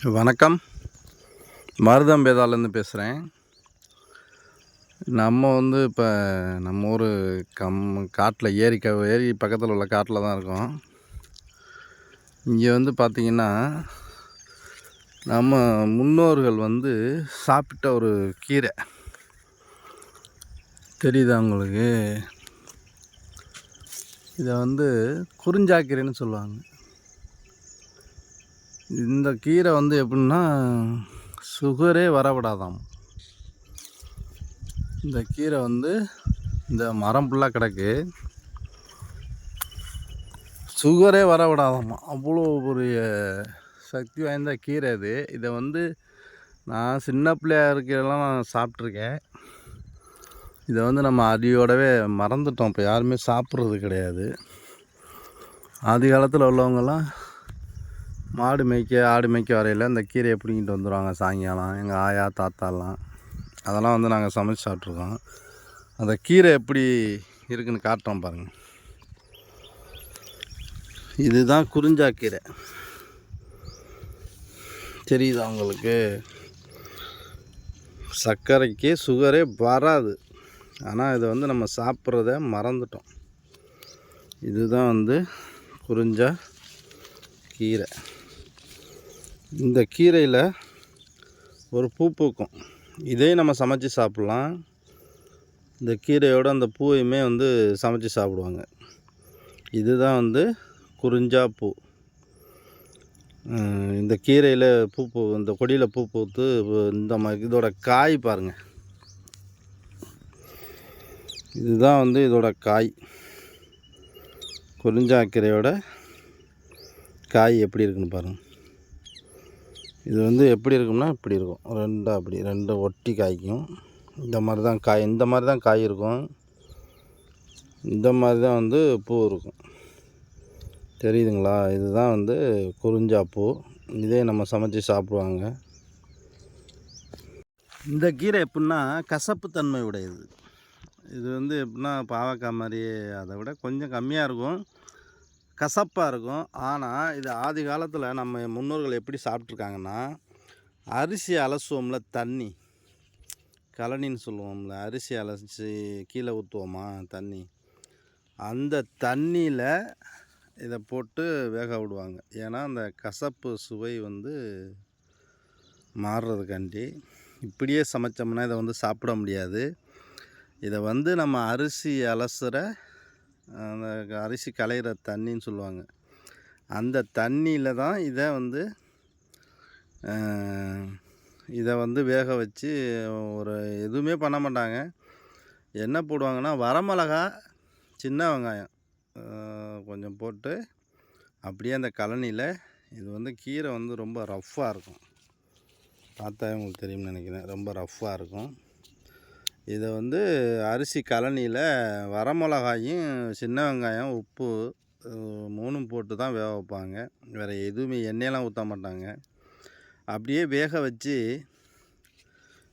வணக்கம். மருதம்பேதாலேருந்து பேசுகிறேன். நம்ம இப்போ நம்ம ஊர் காட்டில் ஏரி பக்கத்தில் உள்ள காட்டில் தான் இருக்கோம். இங்கே பார்த்திங்கன்னா, நம்ம முன்னோர்கள் சாப்பிட்ட ஒரு கீரை தெரியுதா உங்களுக்கு? இதை குறிஞ்சாக்கீரைன்னு சொல்லுவாங்க. இந்த கீரை எப்படின்னா சுகரே வரவிடாதாம். இந்த கீரை இந்த மரம் ஃபுல்லாக கிடக்கு, சுகரே வரவிடாதாம்மா. அவ்வளோ பெரிய சக்தி வாய்ந்த கீரை இது. இதை நான் சின்ன பிள்ளையாக இருக்கிறதெல்லாம் நான் சாப்பிட்ருக்கேன். இதை நம்ம அடியோடவே மறந்துட்டோம். இப்போ யாருமே சாப்பிட்றது கிடையாது. ஆதி காலத்தில் உள்ளவங்கெல்லாம் மாடு மேய்க்க ஆடு மேய்க்க வரையில் இந்த கீரையை பிடிங்கிட்டு வந்துடுவாங்க சாயங்காலம். எங்கள் ஆயா தாத்தாலாம் அதெல்லாம் நாங்கள் சமைச்சு சாப்பிட்ருக்கோம். அந்த கீரை எப்படி இருக்குதுன்னு காட்டுறோம் பாருங்கள். இதுதான் குறிஞ்சாக்கீரை. தெரியுதா உங்களுக்கு? சர்க்கரைக்கு சுகரே வராது. ஆனால் இதை நம்ம சாப்பிட்றத மறந்துட்டோம். இதுதான் குறிஞ்சா கீரை. இந்த கீரையில் ஒரு பூ பூக்கும். இதையும் நம்ம சமைச்சு சாப்பிட்லாம். இந்த கீரையோடு அந்த பூவையுமே சமைச்சு சாப்பிடுவாங்க. இதுதான் குறிஞ்சா பூ. இந்த கீரையில் பூ இந்த கொடியில் பூ பூத்து இதோட காய் பாருங்கள். இதுதான் இதோட காய். குறிஞ்சாக்கீரையோட காய் எப்படி இருக்குன்னு பாருங்கள். இது எப்படி இருக்கும்னா இப்படி இருக்கும். ரெண்டு ஒட்டி காய்க்கும். இந்த மாதிரி தான் காய். இந்த மாதிரி தான் காய் இருக்கும். இந்த மாதிரி தான் பூ இருக்கும். தெரியுதுங்களா? இதுதான் குறிஞ்சா பூ. இதே நம்ம சமைச்சு சாப்பிடுவாங்க. இந்த கீரை எப்படின்னா கசப்பு தன்மை உடையது. இது எப்படின்னா பாவக்காய் மாதிரி, அதை விட கொஞ்சம் கம்மியாக இருக்கும், கசப்பாக இருக்கும். ஆனால் இது ஆதி காலத்தில் நம்ம முன்னோர்கள் எப்படி சாப்பிட்ருக்காங்கன்னா, அரிசி அலசுவோம்ல, தண்ணி கழனின்னு சொல்லுவோம்ல, அரிசி அலசி கீழே ஊற்றுவோமா தண்ணி, அந்த தண்ணியில் இதை போட்டு வேக விடுவாங்க. ஏன்னா அந்த கசப்பு சுவை மாறுறதுக்காண்டி. இப்படியே சமைச்சோம்னா இதை சாப்பிட முடியாது. இதை நம்ம அரிசி அலசுகிற அந்த அரிசி களையிற தண்ணின்னு சொல்லுவாங்க. அந்த தண்ணியில் தான் இதை வேக வச்சு ஒரு எதுவுமே பண்ண மாட்டாங்க. என்ன போடுவாங்கன்னா வரமிளகா, சின்ன வெங்காயம் கொஞ்சம் போட்டு அப்படியே அந்த கழனியில். இது கீரை ரொம்ப ரஃப்பாக இருக்கும். பார்த்தா உங்களுக்கு தெரியும்னு நினைக்கிறேன். ரொம்ப ரஃப்பாக இருக்கும். இதை அரிசி கழனியில் வரமிளகாயும், சின்ன வெங்காயம், உப்பு 3ம் போட்டு தான் வேக வைப்பாங்க. வேறு எதுவுமே எண்ணெயெல்லாம் ஊற்ற மாட்டாங்க. அப்படியே வேக வச்சு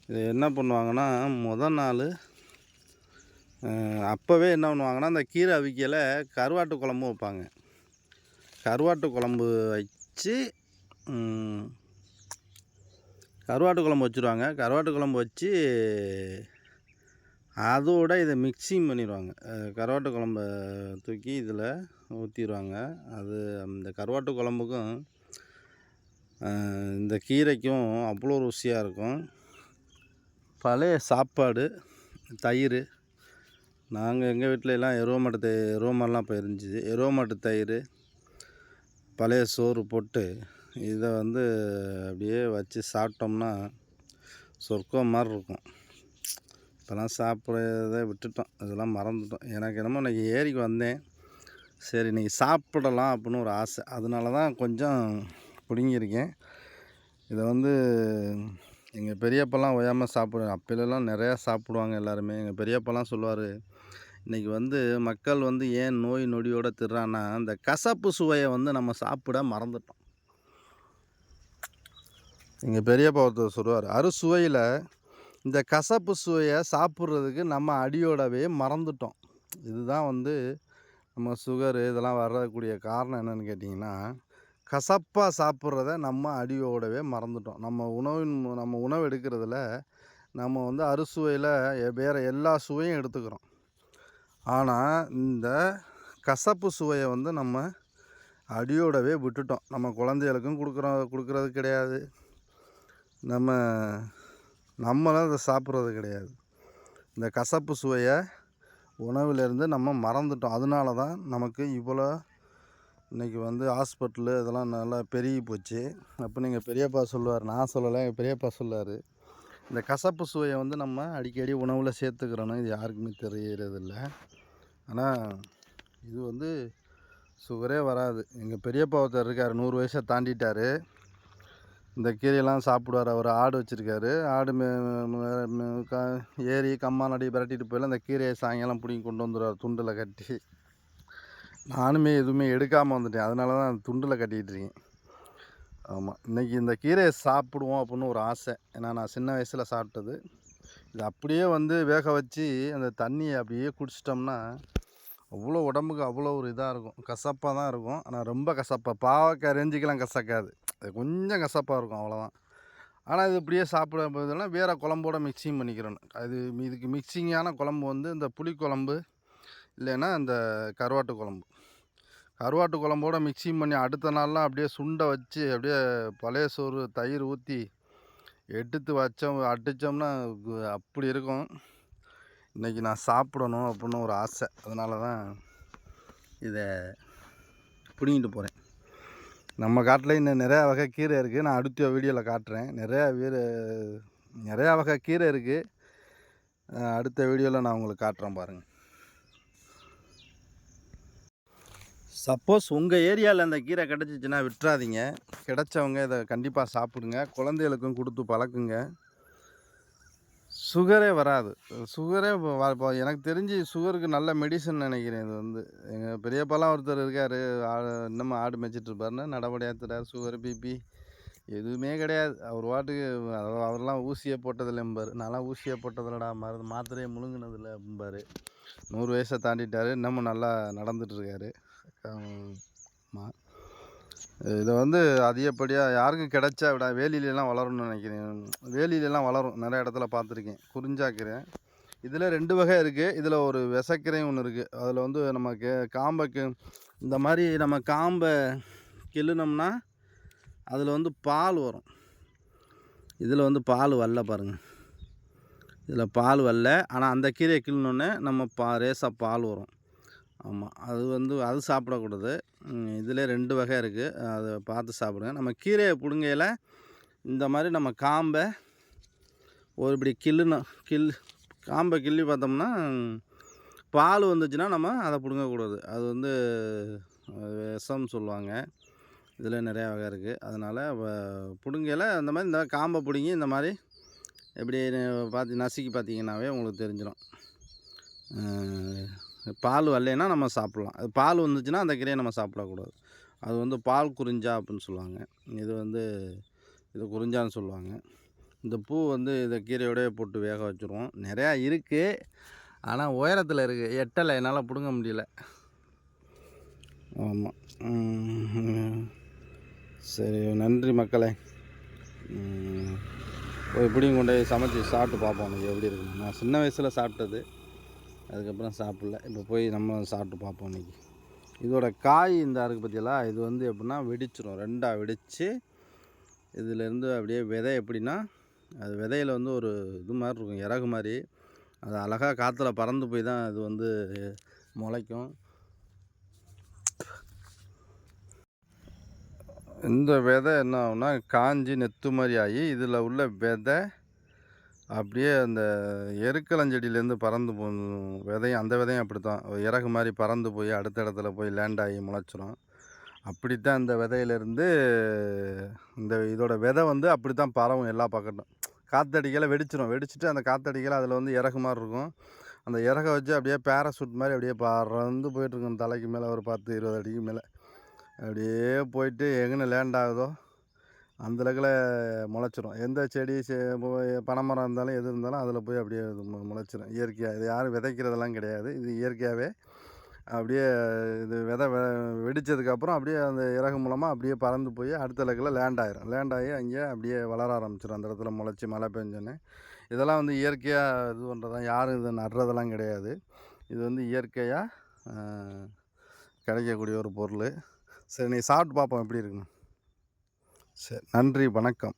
இதை என்ன பண்ணுவாங்கன்னா, முதல் நாள் அப்போவே என்ன பண்ணுவாங்கன்னா, அந்த கீரை அவிக்கலை கருவாட்டு குழம்பு வைப்பாங்க. கருவாட்டு குழம்பு வச்சு கருவாட்டு குழம்பு வச்சுருவாங்க. கருவாட்டு குழம்பு வச்சு அதோட இதை மிக்சிங் பண்ணிடுவாங்க. கருவாட்டு குழம்ப தூக்கி இதில் ஊற்றிடுவாங்க. அது அந்த கருவாட்டு குழம்புக்கும் இந்த கீரைக்கும் அவ்வளோ ருசியாக இருக்கும். பழைய சாப்பாடு, தயிர். நாங்கள் எங்கள் வீட்டிலலாம் எருவ மாடுலாம் இப்போ இருந்துச்சு. எருவ மாட்டு தயிர், பழைய சோறு போட்டு இதை அப்படியே வச்சு சாப்பிட்டோம்னா சொர்க்கம் மாதிரி இருக்கும். இப்போலாம் சாப்பிட்றத விட்டுட்டோம், இதெல்லாம் மறந்துட்டோம். எனக்கு என்னமோ இன்றைக்கி ஏரிக்கு வந்தேன், சரி இன்றைக்கி சாப்பிடலாம் அப்படின்னு ஒரு ஆசை. அதனால தான் கொஞ்சம் பிடுங்கியிருக்கேன். இதை எங்கள் பெரியப்பெல்லாம் ஓயாமல் சாப்பிடுவேன். அப்போலாம் நிறையா சாப்பிடுவாங்க எல்லாருமே. எங்கள் பெரியப்பெல்லாம் சொல்லுவார், இன்றைக்கி மக்கள் ஏன் நோய் நொடியோடு திர்றான்னா, அந்த கசப்பு சுவையை நம்ம சாப்பிட மறந்துட்டோம். எங்கள் பெரியப்பா ஒருத்தர் சொல்லுவார், அறுசுவையில் இந்த கசப்பு சுவையை சாப்பிட்றதுக்கு நம்ம அடியோடவே மறந்துட்டோம். இதுதான் நம்ம சுகரு இதெல்லாம் வரக்கூடிய காரணம் என்னென்னு கேட்டிங்கன்னா, கசப்பாக சாப்பிட்றத நம்ம அடியோடவே மறந்துட்டோம். நம்ம உணவு எடுக்கிறதுல நம்ம வந்து அறுசுவையில் வேறு எல்லா சுவையும் எடுத்துக்கிறோம். ஆனால் இந்த கசப்பு சுவையை வந்து நம்ம அடியோடவே விட்டுட்டோம். நம்ம குழந்தைகளுக்கும் கொடுக்குறது கிடையாது. நம்மளும் அதை சாப்பிட்றது கிடையாது. இந்த கசப்பு சுவையை உணவிலேருந்து நம்ம மறந்துட்டோம். அதனால தான் நமக்கு இவ்வளோ இன்றைக்கி வந்து ஹாஸ்பிட்டலு இதெல்லாம் நல்லா பெருகி போச்சு. அப்போ எங்கள் பெரியப்பா சொல்லுவார், நான் சொல்லலை, எங்கள் பெரியப்பா சொல்லுவார், இந்த கசப்பு சுவையை வந்து நம்ம அடிக்கடி உணவில் சேர்த்துக்கிறோன்னு இது யாருக்குமே தெரியறதில்ல. ஆனால் இது வந்து சுகரே வராது. எங்கள் பெரியப்பா ஒருத்தர் இருக்கார், 100 வயசை தாண்டிட்டார். இந்த கீரையெல்லாம் சாப்பிடுவார். அவர் ஆடு வச்சுருக்காரு. ஆடு ஏறி கம்மானடி விரட்டிட்டு போயில இந்த கீரையை சாயங்காலம் பிடிங்கி கொண்டு வந்துடுவார் துண்டில் கட்டி. நானுமே எதுவுமே எடுக்காமல் வந்துட்டேன். அதனால தான் துண்டில் கட்டிக்கிட்டு இருக்கேன். ஆமாம், இன்றைக்கி இந்த கீரையை சாப்பிடுவோம் அப்படின்னு ஒரு ஆசை. ஏன்னா நான் சின்ன வயசில் சாப்பிட்டது. இது அப்படியே வந்து வேக வச்சு அந்த தண்ணியை அப்படியே குடிச்சிட்டோம்னா அவ்வளோ உடம்புக்கு அவ்வளோ ஒரு இதாக இருக்கும். கசப்பாக தான் இருக்கும். ஆனால் ரொம்ப கசப்பாக, பாவக்காய் ரேஞ்சுக்கெலாம் கசக்காது, கொஞ்சம் கசப்பாக இருக்கும், அவ்வளோதான். ஆனால் இது இப்படியே சாப்பிட போதெல்லாம் வேறு குழம்போட மிக்சிங் பண்ணிக்கிறோம். இதுக்கு மிக்சிங்கான குழம்பு வந்து இந்த புளிக்குழம்பு இல்லைன்னா இந்த கருவாட்டு குழம்பு. கருவாட்டு குழம்போட மிக்சிங் பண்ணி அடுத்த நாள்லாம் அப்படியே சுண்டை வச்சு அப்படியே பழைய சோறு தயிர் ஊற்றி எடுத்து அடித்தோம்னா அப்படி இருக்கும். இன்றைக்கி நான் சாப்பிடணும் அப்படின்னு ஒரு ஆசை. அதனால தான் இதை பிடிங்கிட்டு போகிறேன். நம்ம காட்டில் இன்னும் நிறையா வகை கீரை இருக்குது. நான் அடுத்த வீடியோவில் காட்டுறேன். நிறையா வகை கீரை இருக்குது. அடுத்த வீடியோவில் நான் உங்களுக்கு காட்டுறேன் பாருங்கள். சப்போஸ் உங்கள் ஏரியாவில் அந்த கீரை கிடச்சிச்சின்னா விட்டுறாதீங்க. கிடச்சவங்க இதை கண்டிப்பாக சாப்பிடுங்க. குழந்தைகளுக்கும் கொடுத்து பழக்குங்க. சுகரே வராது. எனக்கு தெரிஞ்சு சுகருக்கு நல்ல மெடிசன் நினைக்கிறேன். இது வந்து எங்கள் பெரியப்பாலாம் ஒருத்தர் இருக்கார், இன்னமும் ஆடு மேய்ச்சிட்ருப்பாருன்னு நடவடியாத்துறாரு. சுகர் பிபி எதுவுமே கிடையாது. அவர் பாட்டுக்கு அவரெல்லாம் ஊசியை போட்டதில்லைம்பார். நான்லாம் ஊசியை போட்டதில்லடா, மாத்திரையை முழுங்கினதில்லை அப்படிம்பார். 100 வயசை தாண்டிட்டார், இன்னமும் நல்லா நடந்துகிட்ருக்காரு. ஆமாம், இதை வந்து அதிகப்படியாக யாருக்கும் கிடைச்சா விட வேலியிலலாம் வளரும்னு நினைக்கிறேன். வேலியிலலாம் வளரும், நிறைய இடத்துல பார்த்துருக்கேன். குறிஞ்சாக்கீரை இதில் 2 வகை இருக்குது. இதில் ஒரு விசக்கீரையும் ஒன்று இருக்குது. அதில் வந்து நமக்கு காம்பைக்கு இந்த மாதிரி நம்ம காம்பை கிள்ளுனோம்னா அதில் வந்து பால் வரும். இதில் வந்து பால் வரல பாருங்கள். இதில் பால் வரல. ஆனால் அந்த கீரையை கிள்ளினோன்னே நம்ம ரேசாக பால் வரும். ஆமாம், அது சாப்பிடக்கூடாது. இதில் 2 வகை இருக்குது. அதை பார்த்து சாப்பிடுங்க. நம்ம கீரையை பிடுங்கையில் இந்த மாதிரி நம்ம காம்பை இப்படி காம்பை கிள்ளி பார்த்தோம்னா பால் வந்துச்சுன்னா நம்ம அதை பிடுங்கக்கூடாது. அது வந்து விஷம்னு சொல்லுவாங்க. இதில் நிறையா வகை இருக்குது. அதனால் பிடுங்கையில் அந்த மாதிரி இந்த காம்பை பிடுங்கி இந்த மாதிரி எப்படி நசுக்கி பார்த்தீங்கன்னாவே உங்களுக்கு தெரிஞ்சிடும். பால் வரலைன்னா நம்ம சாப்பிட்லாம். அது பால் வந்துச்சுன்னா அந்த கீரையை நம்ம சாப்பிடக்கூடாது. அது வந்து பால் குறிஞ்சா அப்படின்னு சொல்லுவாங்க. இது குறிஞ்சான்னு சொல்லுவாங்க. இந்த பூ வந்து இந்த கீரையோடய போட்டு வேக வச்சுருவோம். நிறையா இருக்குது, ஆனால் உயரத்தில் இருக்குது, எட்டலை, என்னால் பிடுங்க முடியல. ஆமாம், சரி, நன்றி மக்களே. இப்படியும் கொண்டு போய் சமைச்சி சாப்பிட்டு பார்ப்போம் எனக்கு எப்படி இருக்குன்னு. நான் சின்ன வயசில் சாப்பிட்டது, அதுக்கப்புறம் சாப்பிடல. இப்போ போய் நம்ம சாப்பிட்டு பார்ப்போம் இன்றைக்கி. இதோட காய் இந்த இருக்குது பற்றியெல்லாம், இது வந்து எப்படின்னா வெடிச்சிடும், 2ஆக வெடித்து இதிலேருந்து அப்படியே விதை எப்படின்னா, அது விதையில் வந்து ஒரு இது மாதிரி இருக்கும், இறகு மாதிரி. அது அழகாக காற்றுல பறந்து போய் தான் அது வந்து முளைக்கும். இந்த விதை என்ன ஆகும்னா காஞ்சி நெத்து மாதிரி ஆகி இதில் உள்ள விதை அப்படியே அந்த எருக்களஞ்செடியிலேருந்து பறந்து விதையும், அந்த விதையும் அப்படி தான் இறகு மாதிரி பறந்து போய் அடுத்த இடத்துல போய் லேண்ட் ஆகி முளைச்சிரும். அப்படித்தான் இந்த விதையிலேருந்து இதோட விதை வந்து அப்படி தான் பரவும் எல்லா பக்கட்டும். காற்றடிக்கையில் வெடிச்சிட்டு அந்த காற்றடிக்கையில் அதில் வந்து இறகு மாதிரி இருக்கும். அந்த இறகை வச்சு அப்படியே பேராசூட் மாதிரி அப்படியே பறந்து போயிட்டுருக்கும். தலைக்கு மேலே ஒரு 10-20 அடிக்கு மேலே அப்படியே போயிட்டு எங்கே லேண்ட் ஆகுதோ அந்த அளவுக்குல முளைச்சிரும். எந்த செடி பனைமரம் இருந்தாலும் எது இருந்தாலும் அதில் போய் அப்படியே முளைச்சிரும் இயற்கையாக. இது யாரும் விதைக்கிறதெல்லாம் கிடையாது, இது இயற்கையாகவே அப்படியே இது விதை வெடித்ததுக்கப்புறம் அப்படியே அந்த இறகு மூலமாக அப்படியே பறந்து போய் அடுத்த இலக்கில் லேண்ட் ஆயிரும். லேண்ட் ஆகி அங்கேயே அப்படியே வளர ஆரம்பிச்சிடும். அந்த இடத்துல முளைச்சி மழை பெஞ்சோன்னே. இதெல்லாம் வந்து இயற்கையாக இது பண்ணுறது தான். யாரும் இதை நடுறதெல்லாம் கிடையாது. இது வந்து இயற்கையாக கிடைக்கக்கூடிய ஒரு பொருள். சரி, நீ சாப்பிட்டு பார்ப்போம் எப்படி இருக்குன்னு. சரி, நன்றி, வணக்கம்.